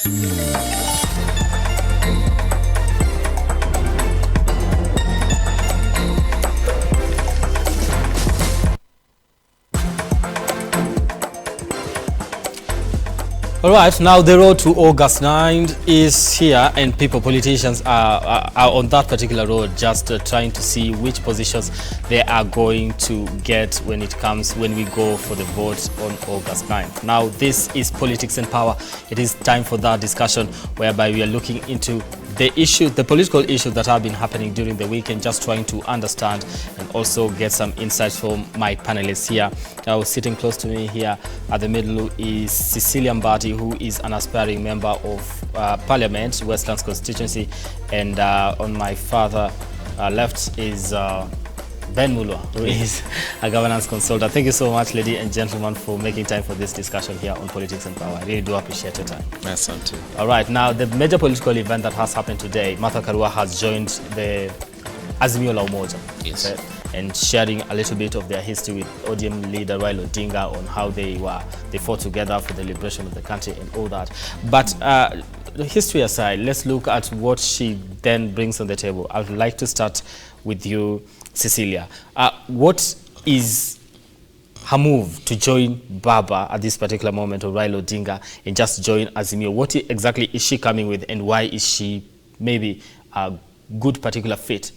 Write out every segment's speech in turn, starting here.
All right, now the road to August 9 is here, and politicians are on that particular road, just trying to see which positions they are going to get when we go for the vote on August 9th. Now, this is Politics and Power. It is time for that discussion whereby we are looking into the political issues that have been happening during the weekend, just trying to understand and also get some insights from my panelists here. Now, sitting close to me here at the middle is Cecilia Mbati, who is an aspiring member of Parliament, Westlands constituency, and on my further left is Ben Mulwa, who is a governance consultant. Thank you so much, ladies and gentlemen, for making time for this discussion here on Politics and Power. I really do appreciate your time. Yes, I do. All right, now the major political event that has happened today, Martha Karua has joined the Azimio la Umoja. Yes. Okay, and sharing a little bit of their history with ODM leader Raila Odinga on how they fought together for the liberation of the country and all that. But the history aside, let's look at what she then brings on the table. I would like to start with you, Cecilia. What is her move to join Baba at this particular moment, or Raila Odinga, and just join Azimio? What exactly is she coming with, and why is she maybe a good particular fit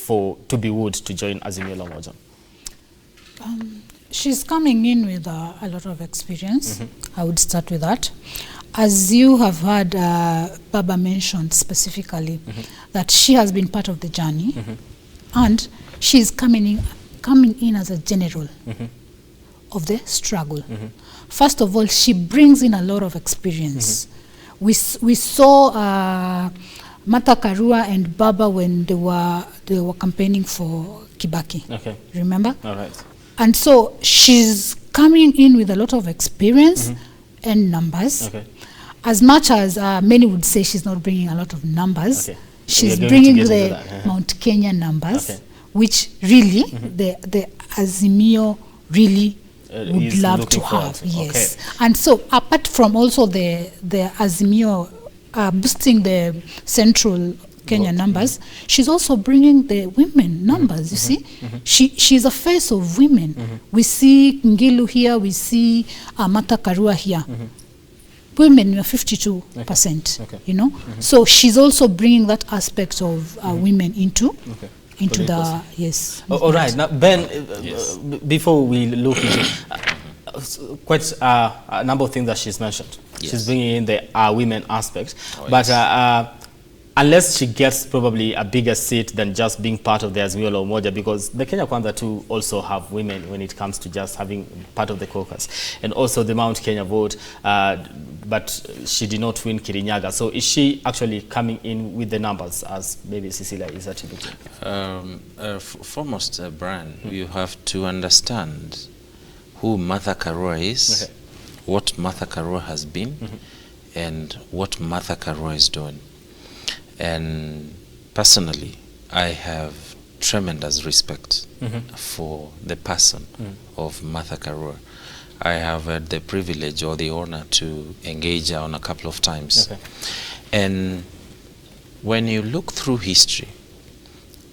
to be wood to join Azimio la Umoja? She's coming in with a lot of experience. I would start with that. As you have heard Baba mentioned specifically, that she has been part of the journey, and she's coming in as a general of the struggle. First of all, she brings in a lot of experience. We saw Martha Karua and Baba when they were campaigning for Kibaki. Okay. Remember? All right. And so she's coming in with a lot of experience and numbers. Okay. As much as many would say she's not bringing a lot of numbers, she's bringing the Mount Kenya numbers, which really the Azimio really would love to have. Yes. And so apart from also the Azimio boosting the central Kenya numbers, she's also bringing the women numbers, you see. She's a face of women. We see Ngilu here, we see Martha Karua here. Women are 52%, you know. So she's also bringing that aspect of women into the, yes. All right, now Ben, before we look into quite a number of things that she's mentioned. She's bringing in the women aspect, but unless she gets probably a bigger seat than just being part of the Azimio la Umoja, because the Kenya Kwanza too also have women when it comes to just having part of the caucus, and also the Mount Kenya vote, but she did not win Kirinyaga. So is she actually coming in with the numbers as maybe Cecilia is attributing? Foremost, Brian, you have to understand who Martha Karua is, what Martha Karua has been, and what Martha Karua is doing. And personally, I have tremendous respect for the person of Martha Karua. I have had the privilege or the honor to engage her on a couple of times. And when you look through history,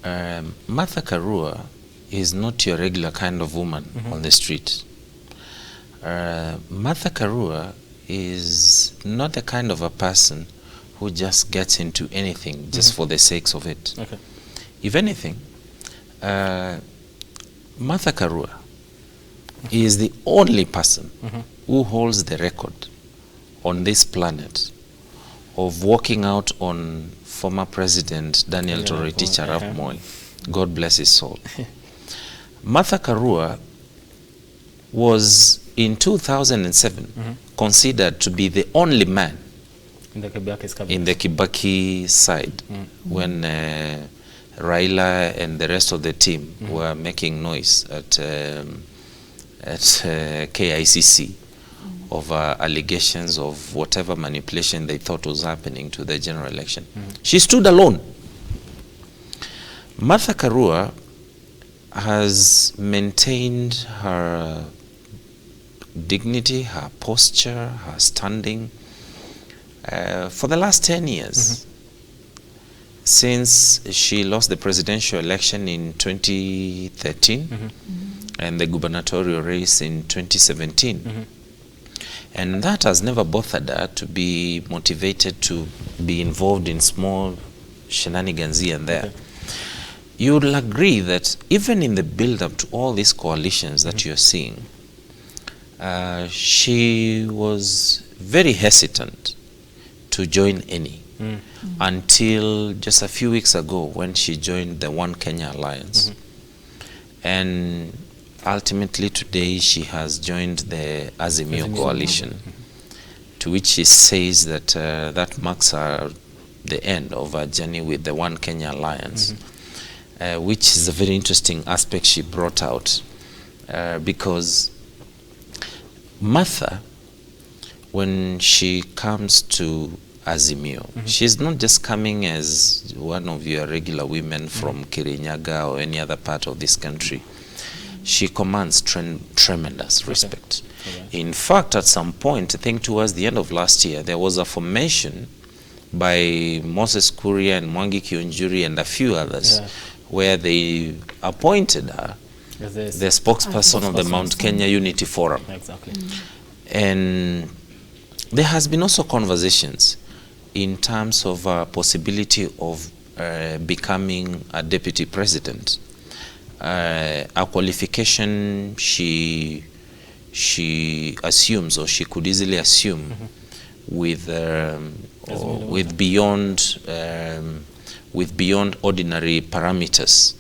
Martha Karua is not your regular kind of woman on the street. Martha Karua is not the kind of a person who just gets into anything just for the sakes of it. If anything, Martha Karua is the only person who holds the record on this planet of walking out on former President Daniel Toroitich Arap Moi. God bless his soul. Martha Karua was in 2007 considered to be the only man in the Kibaki side when Raila and the rest of the team were making noise at KICC of allegations of whatever manipulation they thought was happening to the general election. She stood alone. Martha Karua has maintained her dignity, her posture, her standing For the last 10 years, since she lost the presidential election in 2013 and the gubernatorial race in 2017, and that has never bothered her to be motivated to be involved in small shenanigans here and there. You will agree that even in the build-up to all these coalitions that you're seeing, she was very hesitant to join any until just a few weeks ago when she joined the One Kenya Alliance. And ultimately today she has joined the Azimio coalition, to which she says that that marks the end of her journey with the One Kenya Alliance, which is a very interesting aspect she brought out, because Martha, when she comes to Azimio, she's not just coming as one of your regular women from Kirinyaga or any other part of this country. She commands tremendous respect. In fact, at some point, I think towards the end of last year, there was a formation by Moses Kuria and Mwangi Kiunjuri and a few others, where they appointed her the spokesperson of the Mount Kenya Unity Forum. And there has been also conversations in terms of possibility of becoming a deputy president. A qualification she assumes, or she could easily assume, with beyond ordinary parameters.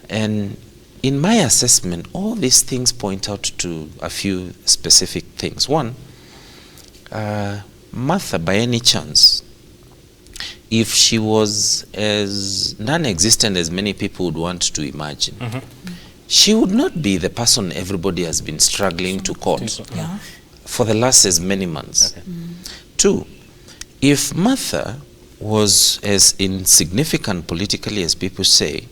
And in my assessment, all these things point out to a few specific things. One, Martha, by any chance, if she was as non-existent as many people would want to imagine, she would not be the person everybody has been struggling to court for the last as many months. Two, if Martha was as insignificant politically as people say,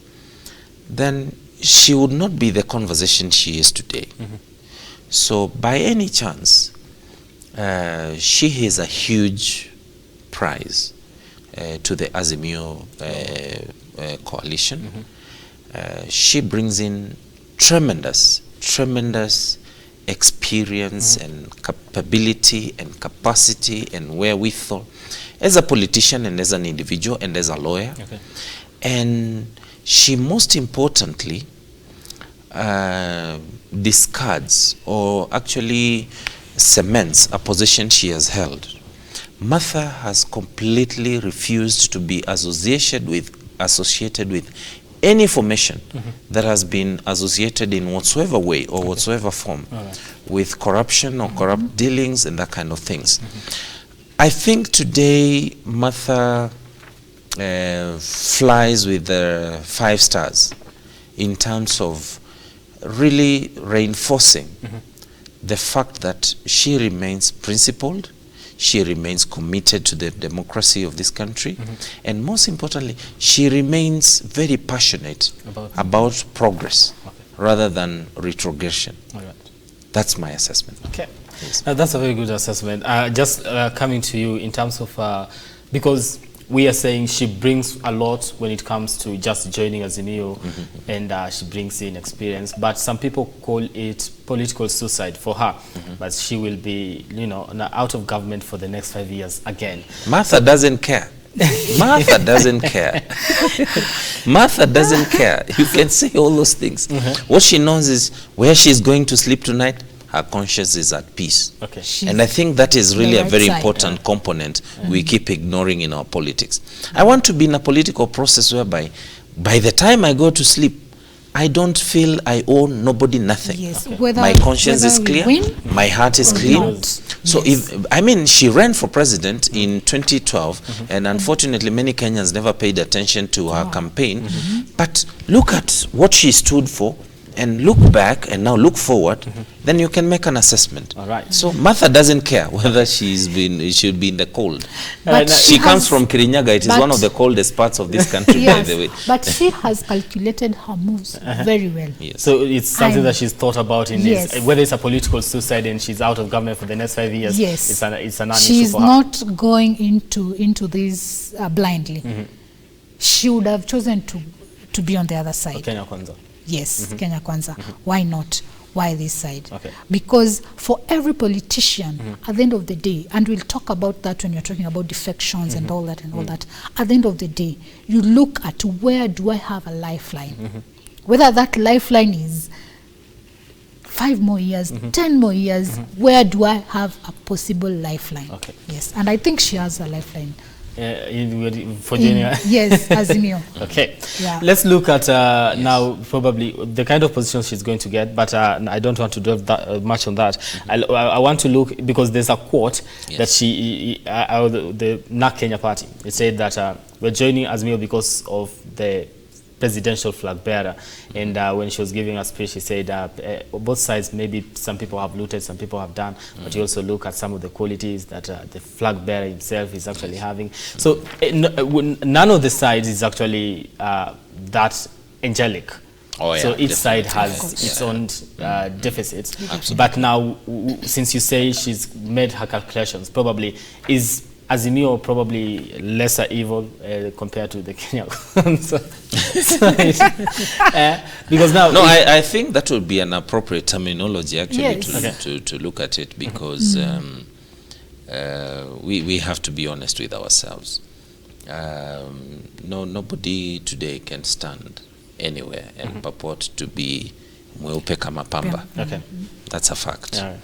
then she would not be the conversation she is today. So by any chance, she is a huge prize to the Azimio coalition. She brings in tremendous experience and capability and capacity and wherewithal as a politician and as an individual and as a lawyer. And she most importantly discards, or actually cements, a position she has held. Martha has completely refused to be associated with any formation that has been associated in whatsoever way or whatsoever form with corruption or corrupt dealings and that kind of things. I think today Martha flies with 5 stars in terms of really reinforcing the fact that she remains principled, she remains committed to the democracy of this country, and most importantly, she remains very passionate about progress rather than retrogression. That's my assessment. That's a very good assessment. Just coming to you in terms of, because we are saying she brings a lot when it comes to just joining Azimio, and she brings in experience, but some people call it political suicide for her. But she will be, out of government for the next 5 years again. Martha doesn't care. Martha doesn't care. Martha doesn't care. You can say all those things. What she knows is where she's going to sleep tonight, her conscience is at peace. And I think that is really a very important component we keep ignoring in our politics. I want to be in a political process whereby by the time I go to sleep, I don't feel I owe nobody nothing. My conscience is clear, my heart is clean. So she ran for president in 2012, and unfortunately many Kenyans never paid attention to her campaign. But look at what she stood for. and look back and now look forward, then you can make an assessment. All right. So Martha doesn't care whether she'll be in the cold. But She comes from Kirinyaga. It is one of the coldest parts of this country, by the way. But she has calculated her moves very well. Yes. So it's something that she's thought about in Yes. whether it's a political suicide and she's out of government for the next 5 years. Yes. It's a non-issue She's for her. not going into this blindly. She would have chosen to be on the other side. Kenya Kwanza. Yes, Kenya Kwanza. Why not? Why this side? Okay. Because for every politician, at the end of the day, and we'll talk about that when you're talking about defections and all that, at the end of the day, you look at where do I have a lifeline? Whether that lifeline is 5 more years, 10 more years, where do I have a possible lifeline? Okay. Yes, and I think she has a lifeline. For Junior. Yes, Azimio. Okay. Yeah. Let's look at now probably the kind of positions she's going to get, but I don't want to dwell that, much on that. I want to look, because there's a quote that the NAK Kenya party, it said that we're joining Azimio because of the presidential flag bearer, and when she was giving a speech, she said both sides, maybe some people have looted, some people have done, but you also look at some of the qualities that the flag bearer himself is actually having. So none of the sides is actually that angelic. Oh, yeah, so each side definitely. has its own deficits. Absolutely. But now, since you say she's made her calculations, probably is Azimio probably lesser evil compared to the Kenya because now... No, I think that would be an appropriate terminology, actually, Yes. to look at it, because we have to be honest with ourselves. Nobody today can stand anywhere and purport to be mweupe kama pamba. Okay. That's a fact. Yeah.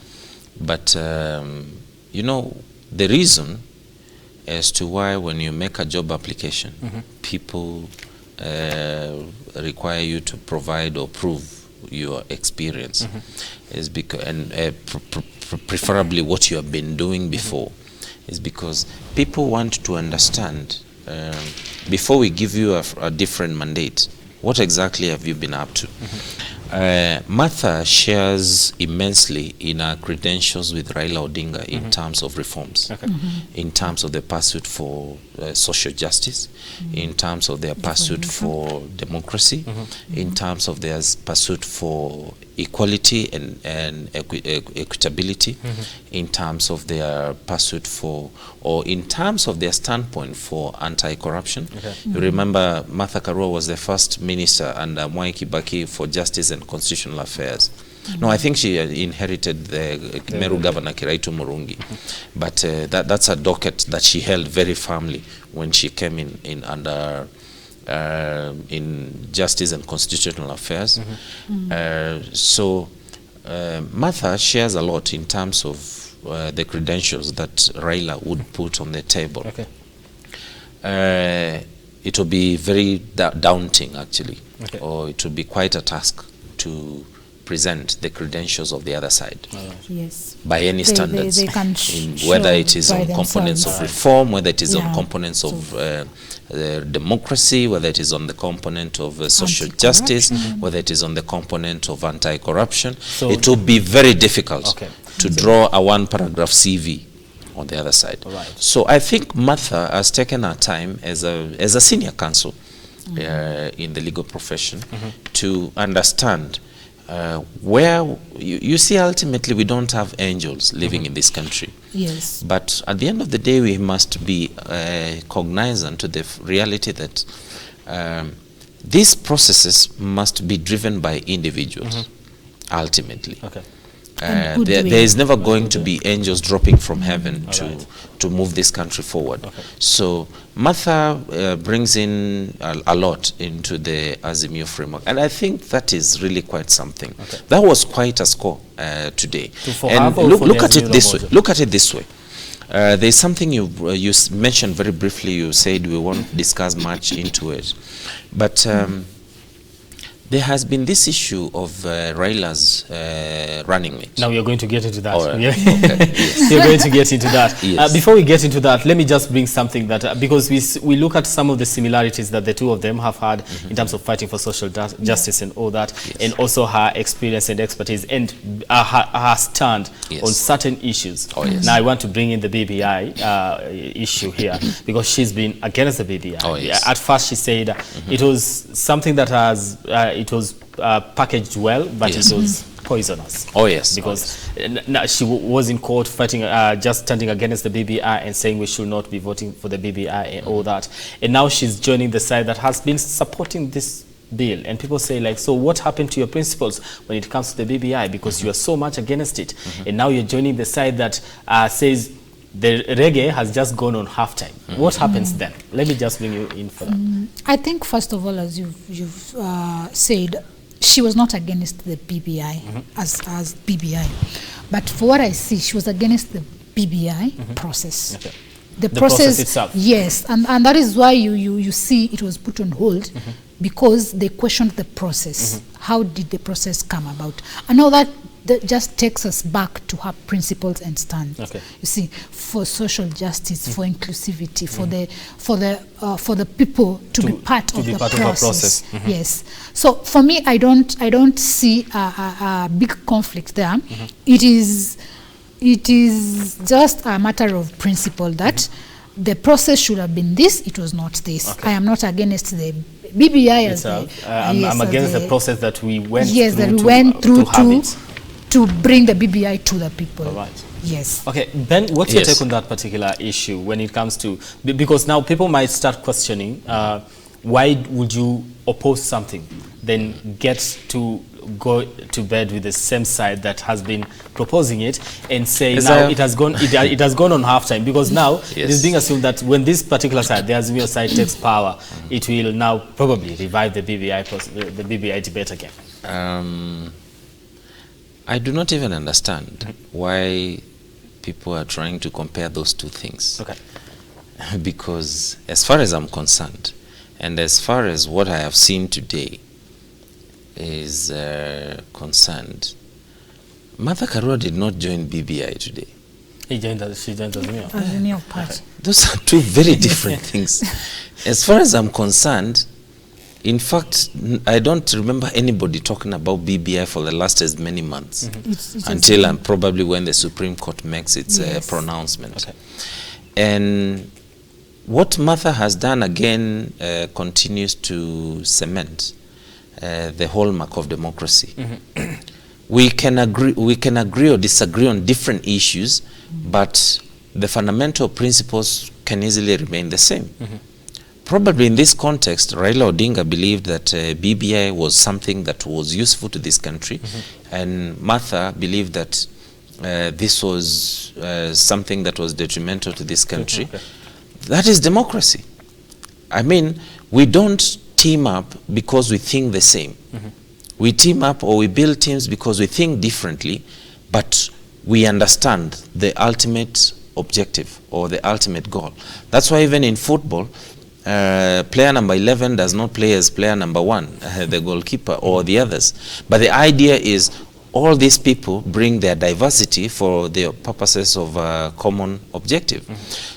But, you know, the reason as to why when you make a job application, people require you to provide or prove your experience is because, and preferably what you have been doing before, is because people want to understand, before we give you a different mandate, what exactly have you been up to? Martha shares immensely in her credentials with Raila Odinga in terms of reforms, in terms of the pursuit for social justice, in terms of their pursuit for democracy, in terms of their pursuit for equality and equitability, in terms of their pursuit for, or in terms of their standpoint for anti-corruption. You remember Martha Karua was the first minister under Mwai Kibaki for justice and constitutional affairs. No, I think she inherited the Meru governor Kiraitu Murungi, but that's a docket that she held very firmly when she came in under in justice and constitutional affairs. So Martha shares a lot in terms of the credentials that Raila would put on the table. It will be very daunting, actually, or it will be quite a task to present the credentials of the other side. Yes. By any standards, they can whether it is on components of reform, whether it is on Yeah. components of democracy, whether it is on the component of social justice, whether it is on the component of anti-corruption. So it will be very difficult to draw a one-paragraph CV on the other side. So I think Martha has taken her time as a senior counsel in the legal profession to understand where you see, ultimately we don't have angels living in this country. Yes. But at the end of the day, we must be cognizant to the reality that these processes must be driven by individuals, ultimately. There is never going to be angels dropping from heaven to move this country forward. So Martha brings in a lot into the Azimio framework, and I think that is really quite something. That was quite a score today. And look at it this way. Look at it this way. There's something you mentioned very briefly. You said we won't discuss much into it, but There has been this issue of Raila's running mate. Now you're going to get into that. Okay. Yes. You're going to get into that. Yes. Before we get into that, let me just bring something that, because we look at some of the similarities that the two of them have had in terms of fighting for social justice and all that, and also her experience and expertise and her stand on certain issues. Now I want to bring in the BBI issue here, because she's been against the BBI. At first she said it was something that has it was packaged well, but it was poisonous. Because she was in court fighting, just standing against the BBI and saying we should not be voting for the BBI and all that. And now she's joining the side that has been supporting this bill. And people say, like, so what happened to your principles when it comes to the BBI? Because you are so much against it. And now you're joining the side that says the reggae has just gone on halftime. What happens then? Let me just bring you in for that. I think, first of all, as you've said, she was not against the BBI as BBI. But for what I see, she was against the BBI process. The process itself. Yes, and that is why you see it was put on hold, because they questioned the process. How did the process come about? I know that just takes us back to her principles and stands. You see, for social justice, for inclusivity, for the people to be part of the process. Yes. So for me, I don't see a big conflict there. It is just a matter of principle that the process should have been this. It was not this. I am not against the BBI as I'm against the process that we went through to bring the BBI to the people. All right. Yes. Okay, Ben, what's your take on that particular issue when it comes to, because now people might start questioning, why would you oppose something, then get to go to bed with the same side that has been proposing it and say now it has gone on halftime, because now it is being assumed that when this particular side, the Azimio side, takes power, it will now probably revive the BBI debate again. I do not even understand why people are trying to compare those two things. Because as far as I'm concerned, and as far as what I have seen today is concerned, Martha Karua did not join BBI today. She joined Azimio Party. Those are two very different things. As far as I'm concerned, in fact, I don't remember anybody talking about BBI for the last as many months, until probably when the Supreme Court makes its pronouncement. And what Martha has done again continues to cement the hallmark of democracy. We can agree or disagree on different issues, but the fundamental principles can easily remain the same. Probably in this context, Raila Odinga believed that BBI was something that was useful to this country, and Martha believed that this was something that was detrimental to this country. That is democracy. I mean, we don't team up because we think the same. We team up or we build teams because we think differently, but we understand the ultimate objective or the ultimate goal. That's why even in football, player number 11 does not play as player number 1, the goalkeeper or the others. But the idea is all these people bring their diversity for the purposes of a common objective.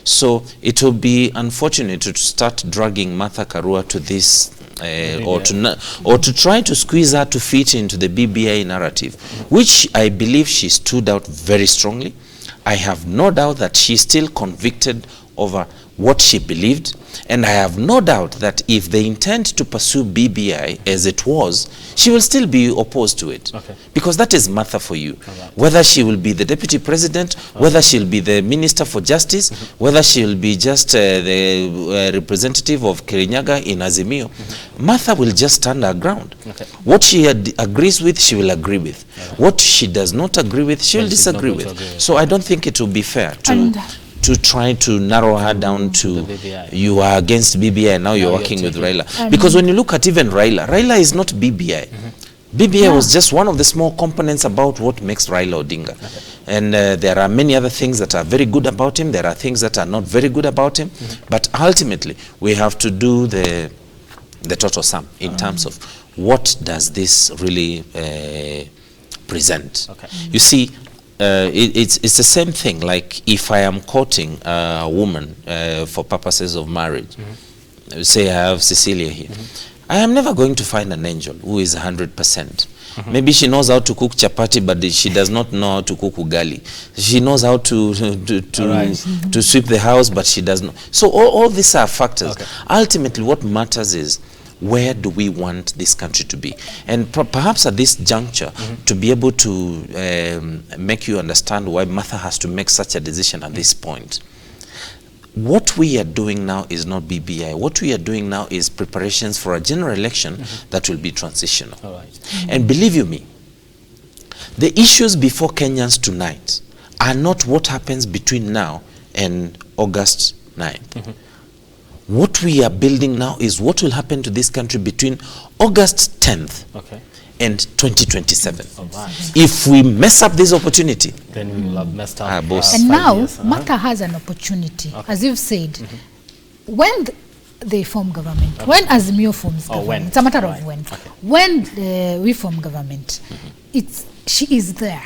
So it will be unfortunate to start dragging Martha Karua to this or to try to squeeze her to fit into the BBI narrative, which I believe she stood out very strongly. I have no doubt that she's still convicted over what she believed, and I have no doubt that if they intend to pursue BBI as it was, she will still be opposed to it. Because that is Martha for you. Whether she will be the deputy president, whether she'll be the minister for justice, whether she'll be just the representative of Kirinyaga in Azimio, Martha will just stand her ground. What she agrees with, she will agree with. What she does not agree with, she will disagree with. So I don't think it will be fair to try to narrow her down to you are against BBI and now you're working with Raila. Because when you look at even Raila is not BBI. BBI was just one of the small components about what makes Raila Odinga. And there are many other things that are very good about him. There are things that are not very good about him. But ultimately, we have to do the total sum in terms of what does this really present? Okay. You see, it's the same thing. Like if I am courting a woman for purposes of marriage, say I have Cecilia here, I am never going to find an angel who is 100%. Maybe she knows how to cook chapati, but she does not know how to cook ugali. She knows how to sweep the house, but she does not. So all these are factors. Okay. Ultimately, what matters is, where do we want this country to be? And perhaps at this juncture, to be able to make you understand why Martha has to make such a decision at this point. What we are doing now is not BBI. What we are doing now is preparations for a general election that will be transitional. All right. And believe you me, the issues before Kenyans tonight are not what happens between now and August 9th. What we are building now is what will happen to this country between August 10th and 2027. Right. If we mess up this opportunity, then we will have messed up. And now, Martha has an opportunity, as you've said, when they form government, when Azimio forms government, it's a matter of when. When we form government, she is there.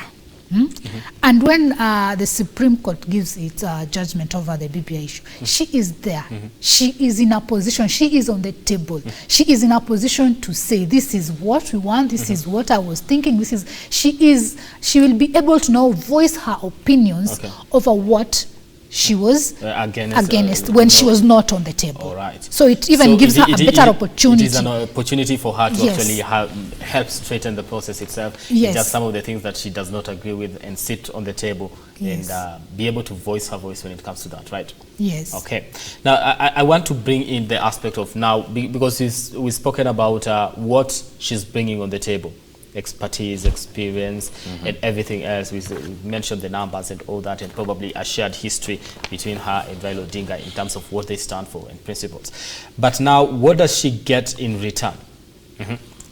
And when the Supreme Court gives its judgment over the BBI issue, she is there. She is in a position, she is on the table. She is in a position to say, this is what we want, this is what I was thinking, she will be able to now voice her opinions over what she was against when she was not on the table. All right. So it even gives her a better opportunity. It is an opportunity for her to actually help straighten the process itself. Just some of the things that she does not agree with, and sit on the table and be able to voice her voice when it comes to that, right? Yes. Okay. Now, I want to bring in the aspect of now, because we've spoken about what she's bringing on the table. Expertise, experience, and everything else. We mentioned the numbers and all that, and probably a shared history between her and Raila Odinga in terms of what they stand for and principles. But now, what does she get in return?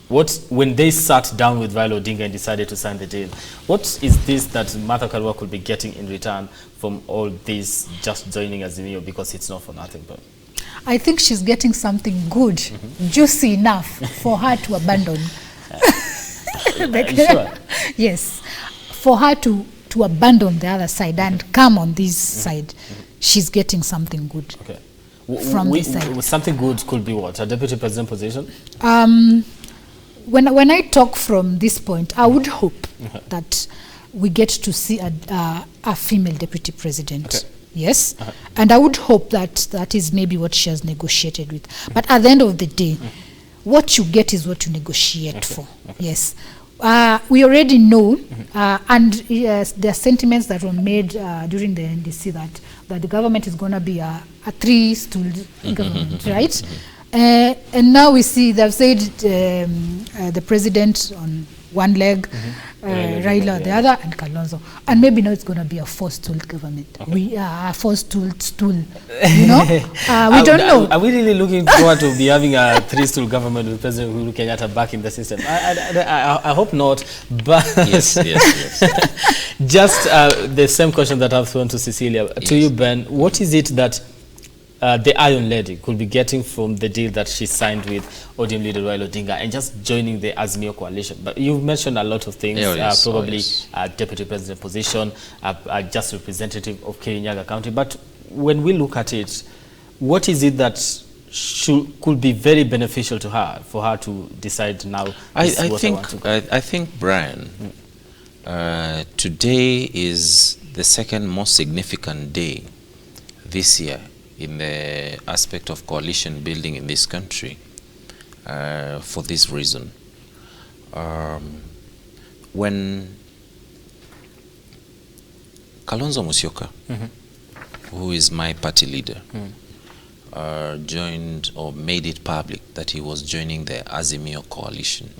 When they sat down with Raila Odinga and decided to sign the deal, what is this that Martha Karua could be getting in return from all this just joining Azimio, because it's not for nothing? But I think she's getting something good, juicy enough for her to abandon. Sure. Yes, for her to abandon the other side and come on this side, she's getting something good from this side. Something good could be what? A deputy president position? When I talk from this point, I would hope that we get to see a female deputy president. Yes, and I would hope that is maybe what she has negotiated with. But at the end of the day, what you get is what you negotiate for. Yes. We already know, and there are sentiments that were made during the NDC that the government is going to be a three-stooled government, right? And now we see they've said the president on one leg, Raila on the other, and Kalonzo. And maybe now it's going to be a four-stooled government. We are a four-stooled stool, you know? We don't know. Are we really looking forward to be having a three-stool government with President Uhuru Kenyatta back in the system? I hope not, but yes. just the same question that I've thrown to Cecilia. To you, Ben, what is it that the Iron Lady could be getting from the deal that she signed with ODM leader Raila Odinga and just joining the Azimio coalition? But you've mentioned a lot of things, probably a deputy president position, just representative of Kirinyaga County. But when we look at it, what is it that could be very beneficial to her, for her to decide now? I think, Brian, today is the second most significant day this year in the aspect of coalition building in this country, for this reason. When Kalonzo Musyoka, who is my party leader, joined or made it public that he was joining the Azimio coalition,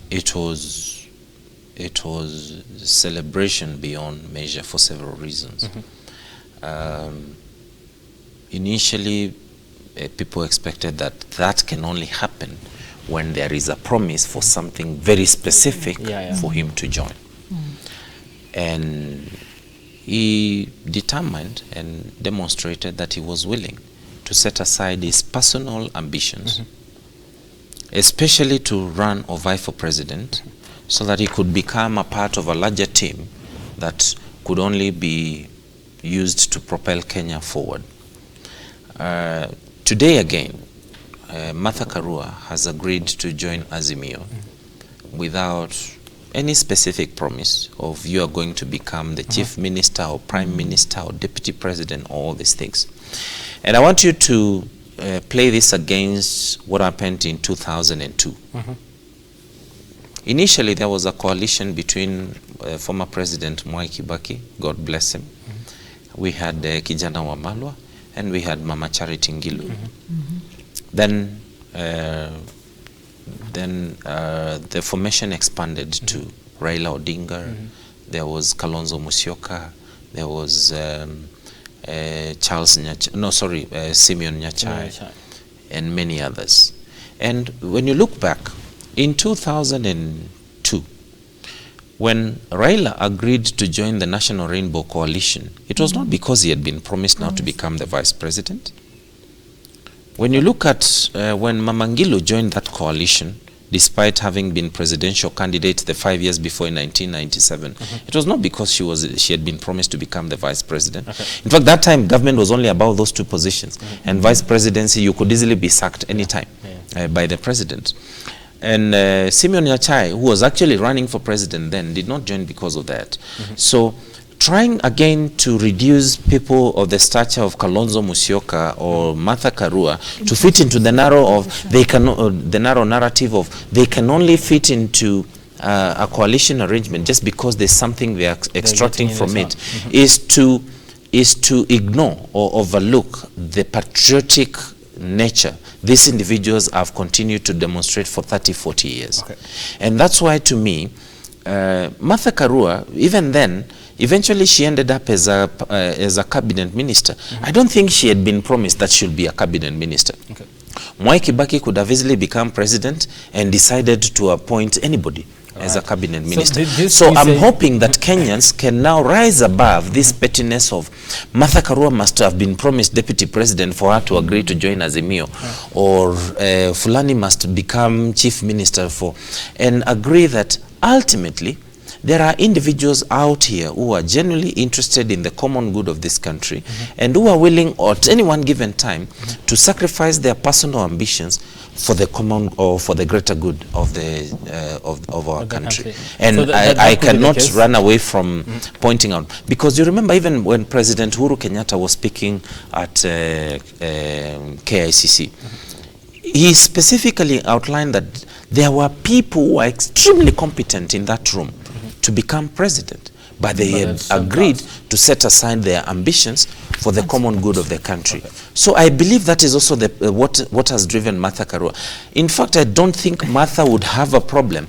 it was celebration beyond measure for several reasons. Initially, people expected that can only happen when there is a promise for something very specific for him to join. And he determined and demonstrated that he was willing to set aside his personal ambitions especially to run or vie for president, so that he could become a part of a larger team that could only be used to propel Kenya forward. Today again, Martha Karua has agreed to join Azimio without any specific promise of you are going to become the chief minister or prime minister or deputy president, all these things. And I want you to play this against what happened in 2002. Initially, there was a coalition between former President Mwai Kibaki, God bless him. We had Kijana Wamalwa, and we had Mama Charity Ngilu. Then the formation expanded to Raila Odinga. There was Kalonzo Musyoka. There was Simeon Nyachai, and many others. And when you look back, in 2002, when Raila agreed to join the National Rainbow Coalition, it was not because he had been promised now to become the vice president. When you look at when Mama Ngilu joined that coalition, despite having been presidential candidate the 5 years before in 1997, it was not because she had been promised to become the vice president. In fact, that time government was only about those two positions, and vice presidency you could easily be sacked anytime by the president. And Simeon Nyachai, who was actually running for president then, did not join because of that. So trying again to reduce people of the stature of Kalonzo Musyoka or Martha Karua to fit into the narrow narrative of they can only fit into a coalition arrangement just because there's something they are extracting from it, is to ignore or overlook the patriotic nature these individuals have continued to demonstrate for 30-40 years. And that's why, to me, Martha Karua, even then, eventually she ended up as a cabinet minister. I don't think she had been promised that she'll be a cabinet minister. Mwai Kibaki could have easily become president and decided to appoint anybody as a cabinet minister. So I'm hoping that Kenyans can now rise above this pettiness of Martha Karua must have been promised deputy president for her to agree to join Azimio, or Fulani must become chief minister for, and agree that ultimately there are individuals out here who are genuinely interested in the common good of this country and who are willing at any one given time to sacrifice their personal ambitions for the common or for the greater good of the of our country. And so I cannot run away from pointing out, because you remember even when President Uhuru Kenyatta was speaking at KICC, he specifically outlined that there were people who were extremely competent in that room to become president, but they had agreed to set aside their ambitions for the common good of the country. So I believe that is also the what has driven Martha Karua. In fact, I don't think Martha would have a problem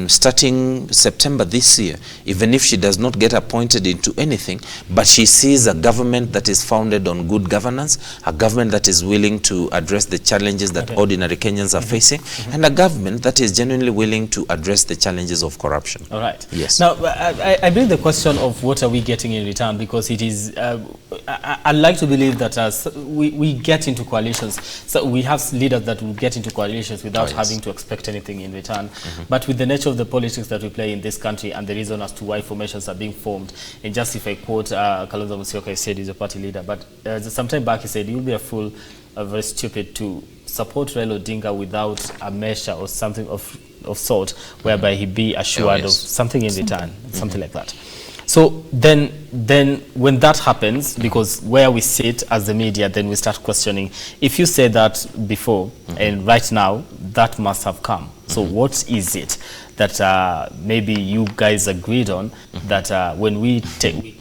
starting September this year, even if she does not get appointed into anything, but she sees a government that is founded on good governance, a government that is willing to address the challenges that ordinary Kenyans are facing, and a government that is genuinely willing to address the challenges of corruption. All right. Yes. Now, I bring the question of what are we getting in return, because it is, I like to believe that as we get into coalitions, so we have leaders that will get into coalitions without having to expect anything in return. But with the nature of the politics that we play in this country and the reason as to why formations are being formed, and just if I quote Kalonzo Musyoka, he said he's a party leader, but some time back he said, you'll be a fool, very stupid to support Raila Odinga without a measure or something of sort, whereby he be assured of something in return, something like that. So then when that happens, because where we sit as the media, then we start questioning, if you said that before and right now, that must have come. So what is it that maybe you guys agreed on, that when we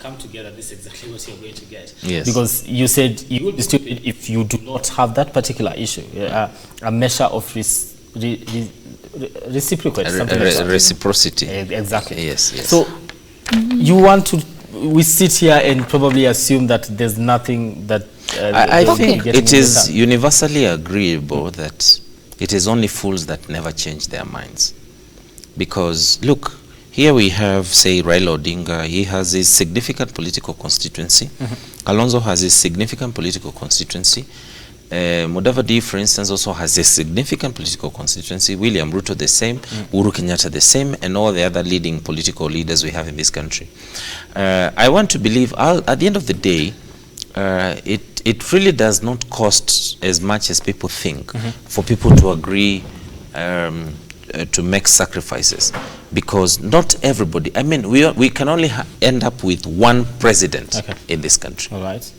come together, this is exactly what you're going to get? Yes. Because you said you will be stupid if you do not have that particular issue, a measure of reciprocity. Exactly. Yes, yes. So you want to, we sit here and probably assume that there's nothing that I think it is universally agreeable that it is only fools that never change their minds. Because look, here we have, say, Raila Odinga. He has his significant political constituency. Kalonzo has his significant political constituency. Mudavadi, for instance, also has a significant political constituency. William Ruto the same, Uhuru Kenyatta the same, and all the other leading political leaders we have in this country. I want to believe, at the end of the day, it really does not cost as much as people think for people to agree to make sacrifices, because not everybody, I mean, we can only end up with one president in this country. All right.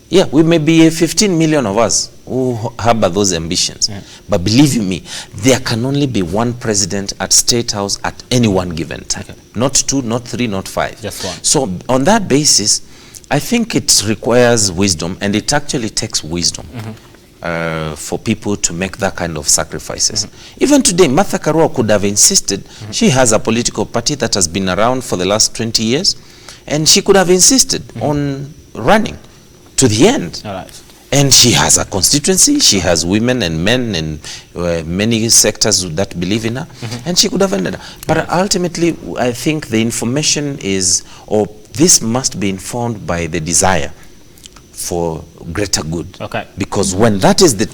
Yeah, we may be 15 million of us who harbor those ambitions. But believe you me, there can only be one president at State House at any one given time. Not 2, not 3, not 5. Just one. So on that basis, I think it requires wisdom, and it actually takes wisdom for people to make that kind of sacrifices. Even today, Martha Karua could have insisted. She has a political party that has been around for the last 20 years, and she could have insisted on running to the end. All right. And she has a constituency, she has women and men and many sectors that believe in her, and she could have ended up. But ultimately, I think the information is, or this must be informed by the desire for greater good. Okay. Because when that is the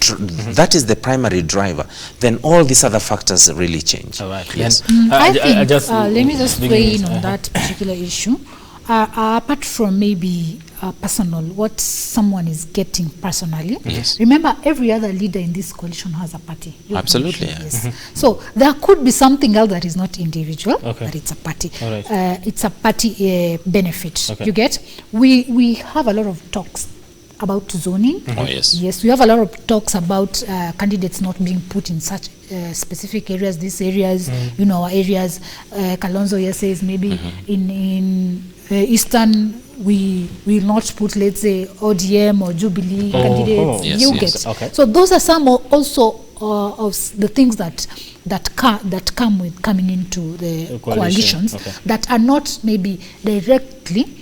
that is the primary driver, then all these other factors really change. All right. Yes. I think, let me just weigh in on that particular issue. Apart from maybe personal, what someone is getting personally, remember every other leader in this coalition has a party. Absolutely. Yes. So there could be something else that is not individual, but it's a party. All right. It's a party benefit. Okay. You get? We have a lot of talks about zoning. Oh, yes. Yes, we have a lot of talks about candidates not being put in such specific areas, these areas, you know, our areas. Kalonzo here says maybe in Eastern we will not put, let's say, ODM or Jubilee candidates. Yes, you yes. get. Okay. So those are some also of the things that come with coming into the coalitions that are not maybe directly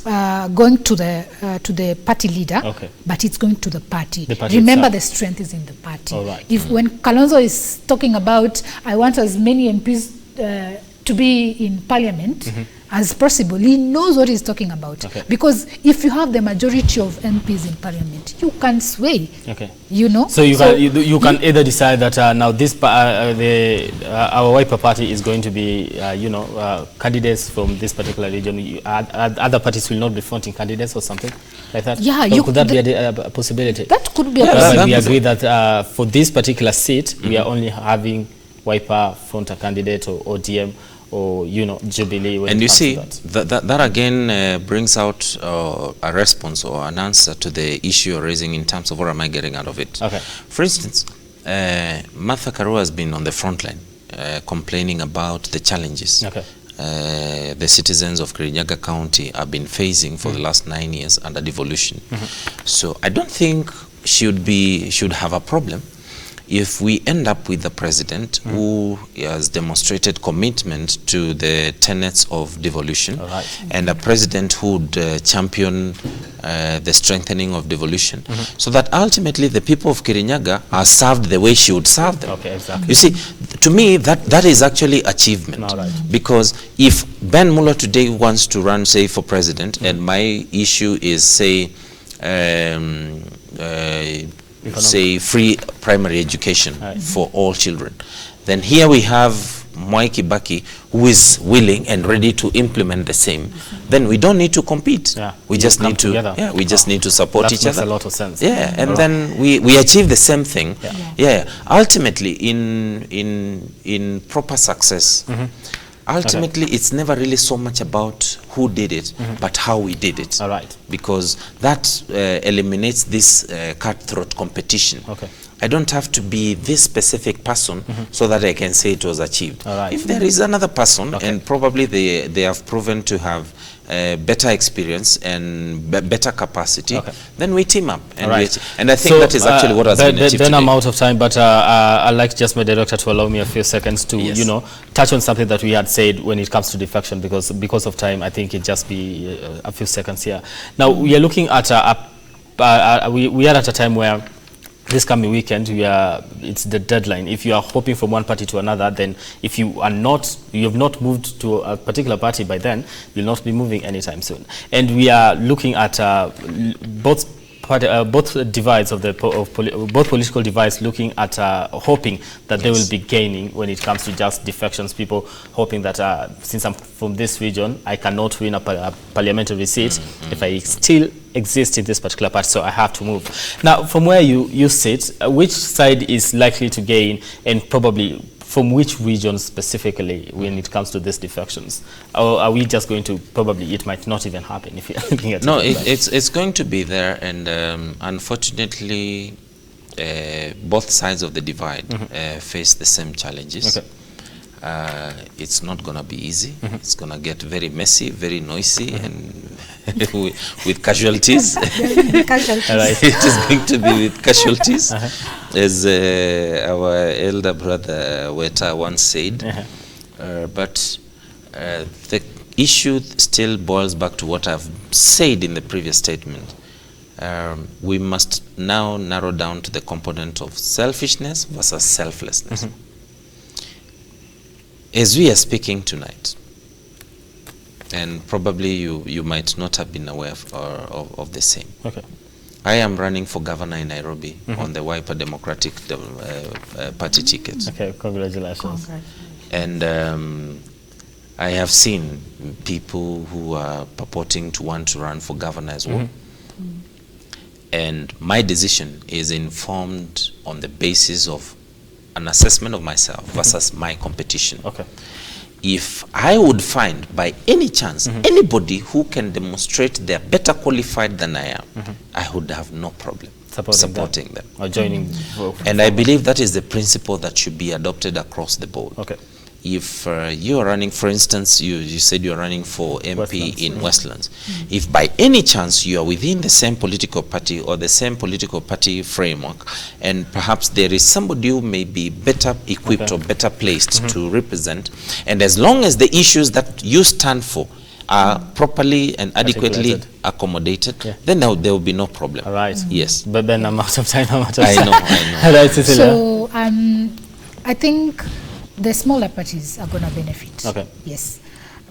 going to the party leader, but it's going to the party. Remember, the strength is in the party. All right. If when Kalonzo is talking about, I want as many MPs to be in parliament as possible, he knows what he's talking about. Because if you have the majority of MPs in parliament, you can sway. You know. So you can either decide that now this our Wiper party is going to be candidates from this particular region. Other parties will not be fronting candidates or something like that. Yeah, could that be a possibility? That could be a possibility. We agree that for this particular seat, we are only having Wiper front a candidate or ODM or Jubilee. And you see, that again brings out a response or an answer to the issue you're raising in terms of what am I getting out of it. For instance, Martha Karua has been on the front line complaining about the challenges the citizens of Kirinyaga County have been facing for the last 9 years under devolution. So I don't think should have a problem if we end up with a president who has demonstrated commitment to the tenets of devolution, and a president who would champion the strengthening of devolution, so that ultimately the people of Kirinyaga are served the way she would serve them. You see, to me, that is actually achievement. Because if Ben Muller today wants to run, say, for president, and my issue is, say, say free primary education for all children, then here we have Mwai Kibaki who is willing and ready to implement the same. Then we don't need to compete. We just need to we just need to support each other. That makes a lot of sense. And then we achieve the same thing. Ultimately, in proper success, ultimately it's never really so much about who did it, but how we did it. Because that eliminates this cutthroat competition. I don't have to be this specific person so that I can say it was achieved. If there is another person, and probably they have proven to have better experience and better capacity, then we team up. And, and I think that is actually what has been achieved Then today. I'm out of time, but I'd like just my director to allow me a few seconds to touch on something that we had said when it comes to defection, because of time, I think it just be a few seconds here. Now, we are looking at we are at a time where this coming weekend, it's the deadline. If you are hopping from one party to another, then if you have not moved to a particular party by then, you'll not be moving anytime soon. And we are looking at both both divides of both political divides looking at hoping that they will be gaining when it comes to just defections. People hoping that since I'm from this region, I cannot win a parliamentary seat if I still exist in this particular party, so I have to move. Now, from where you sit, which side is likely to gain, and probably from which region specifically when it comes to these defections? Or are we just going to, probably it might not even happen if you're looking at it? It's going to be there, and unfortunately both sides of the divide face the same challenges. Okay. It's not going to be easy. It's going to get very messy, very noisy, and with casualties. It is going to be with casualties, as our elder brother Weta once said. But the issue still boils back to what I've said in the previous statement. We must now narrow down to the component of selfishness versus selflessness. As we are speaking tonight, and probably you might not have been aware of the same. Okay. I am running for governor in Nairobi on the Wiper Democratic Party ticket. Okay, congratulations. And I have seen people who are purporting to want to run for governor as well. And my decision is informed on the basis of an assessment of myself versus my competition. Okay. If I would find by any chance anybody who can demonstrate they're better qualified than I am, I would have no problem supporting them. Or joining. And I believe that is the principle that should be adopted across the board. Okay. If you are running, for instance, you said you're running for MP in Westlands. If by any chance you are within the same political party or the same political party framework, and perhaps there is somebody who may be better equipped or better placed to represent, and as long as the issues that you stand for are properly and adequately accommodated, then there will be no problem. All right. Yes. But then I'm out of time. I know. Right, Cecilia. So I think the smaller parties are going to benefit. Okay. Yes.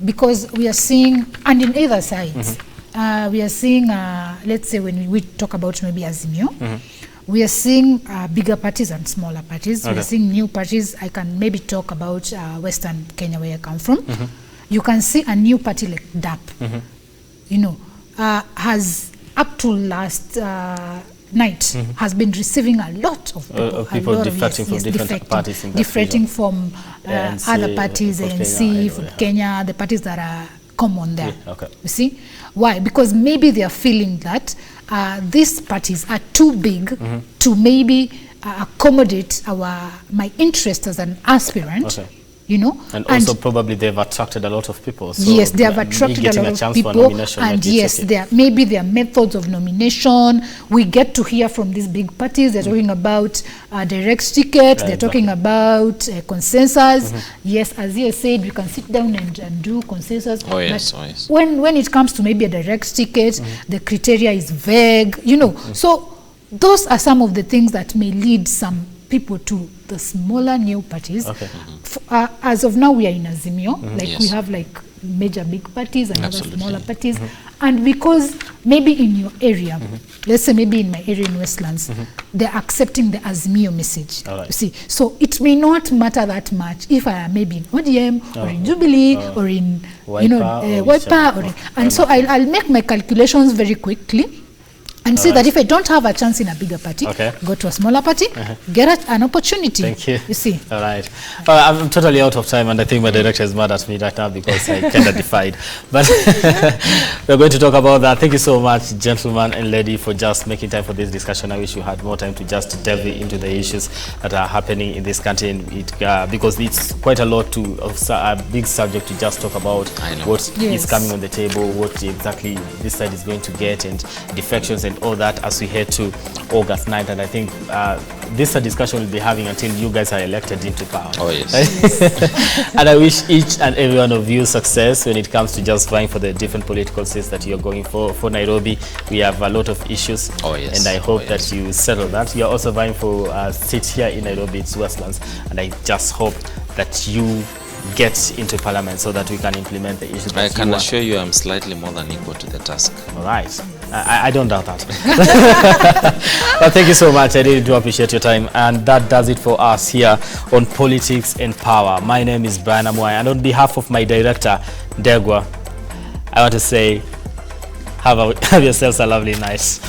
Because we are seeing, and in either sides, we are seeing, let's say when we talk about maybe Azimio, we are seeing bigger parties and smaller parties. Okay. We are seeing new parties. I can maybe talk about Western Kenya, where I come from. You can see a new party like DAP, you know, has up to last night has been receiving a lot of people defecting from different parties in defecting from other parties, ANC, Food Kenya, the parties that are common there. Okay. You see? Why? Because maybe they are feeling that these parties are too big to maybe accommodate my interest as an aspirant. Okay. You know, and also probably they've attracted a lot of people. So yes, they have attracted a lot of people, and yes, maybe their methods of nomination. We get to hear from these big parties. They're talking about direct ticket. They're talking about consensus. Yes, as you said, we can sit down and do consensus. Oh yes, but when it comes to maybe a direct ticket, the criteria is vague. You know, so those are some of the things that may lead some people to the smaller new parties. Okay. As of now, we are in Azimio. We have like major big parties and other smaller parties. And because maybe in your area, let's say maybe in my area in Westlands, they're accepting the Azimio message. Right. You see, so it may not matter that much if I am maybe in ODM or in Jubilee or in Wiper, and so I'll make my calculations very quickly. And see that if I don't have a chance in a bigger party, go to a smaller party, get an opportunity. Thank you. You see. All right. I'm totally out of time, and I think my director is mad at me right now because I kind of defied. But we're going to talk about that. Thank you so much, gentlemen and lady, for just making time for this discussion. I wish you had more time to just delve into the issues that are happening in this country, and because it's quite a lot a big subject to just talk about what is coming on the table, what exactly this side is going to get, and defections and all that as we head to August 9th. And I think this is a discussion we'll be having until you guys are elected into power. Oh yes. And I wish each and every one of you success when it comes to just vying for the different political seats that you're going for. For Nairobi, we have a lot of issues. Oh yes. And I hope that you settle that. You're also vying for a seat here in Nairobi, it's Westlands, and I just hope that you get into parliament so that we can implement the issues. I can assure you I'm slightly more than equal to the task. All right. I don't doubt that. But thank you so much. I really do appreciate your time. And that does it for us here on Politics and Power. My name is Brian Amoy, and on behalf of my director, Degwa, I want to say have yourselves a lovely night.